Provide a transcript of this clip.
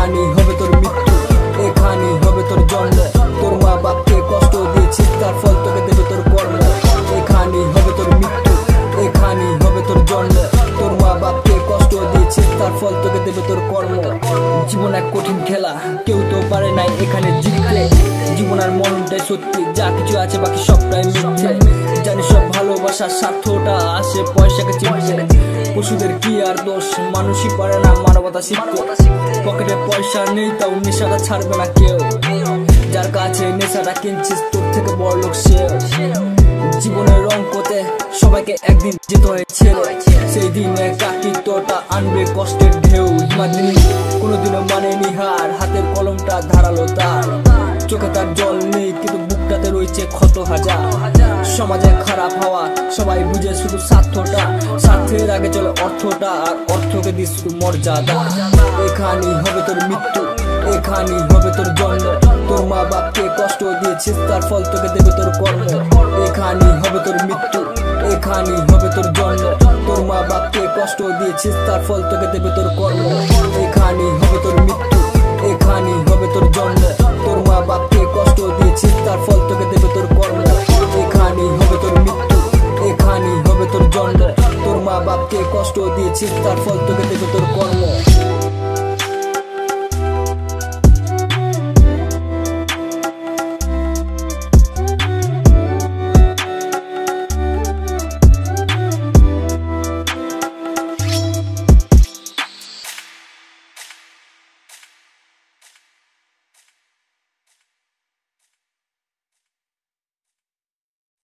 এখানেই হবে তোর মৃত্যু, এখানেই হবে তোর জন্ম। তোর মা বাপকে কষ্ট দিয়েছিস, তার ফল তোকে দেবে তোর কর্ম। এখানেই হবে তোর মৃত্যু, এখানেই হবে তোর জন্ম। তোর মা বাপকে কষ্ট দিয়েছিস, তার ফল তোকে দেবে তোর কর্ম। জীবন এক কঠিন খেলা, কেউ তো পারে নাই এখানে জিততে। জীবন আর মরণটাই সত্যি, যা কিছু আছে বাকি সবটাই মিথ্যে। জানি সব ভালোবাসার স্বার্থটা আসে পয়সাকে চিনতে। পশুদের কি আর দোষ, মানুষই পারে না মানবতা শিখতে। পকেটে পয়সা নেই তাও নেশাটা ছাড়বে না কেউ। যার কাছে নেশাটা কিনছিস তোর থেকে বড় লোক সে। জীবনের রং কোতে সবাইকে একদিন যেতে হয়েছে, সেই দিনে কাটিতটা আনবে কষ্টের ঢেউ। হিমাদিনী কোনোদিনও মানে নিহার, হাতের কলমটা ধারালো তার। চোখে তার জল নেই কিন্তু বুকটাতে রয়েছে ক্ষত হাজার। সমাজে খারাপ হওয়া সবাই বুঝে শুধু স্বার্থটা, স্বার্থের আগে চলে অর্থটা, আর অর্থকে দিস শুধু মর্যাদা। এখানেই হবে তোর মৃত্যু, এখানেই হবে তোর জন্ম। তোর মা বাপকে কষ্ট দিয়েছিস, তার ফল তোকে দেবে তোর কর্ম। এখানেই হবে তোর মৃত্যু, এখানেই হবে তোর জন্ম। তোর মা বাপকে কষ্ট দিয়েছিস, তার ফল তোকে দেবে তোর কর্ম। এখানেই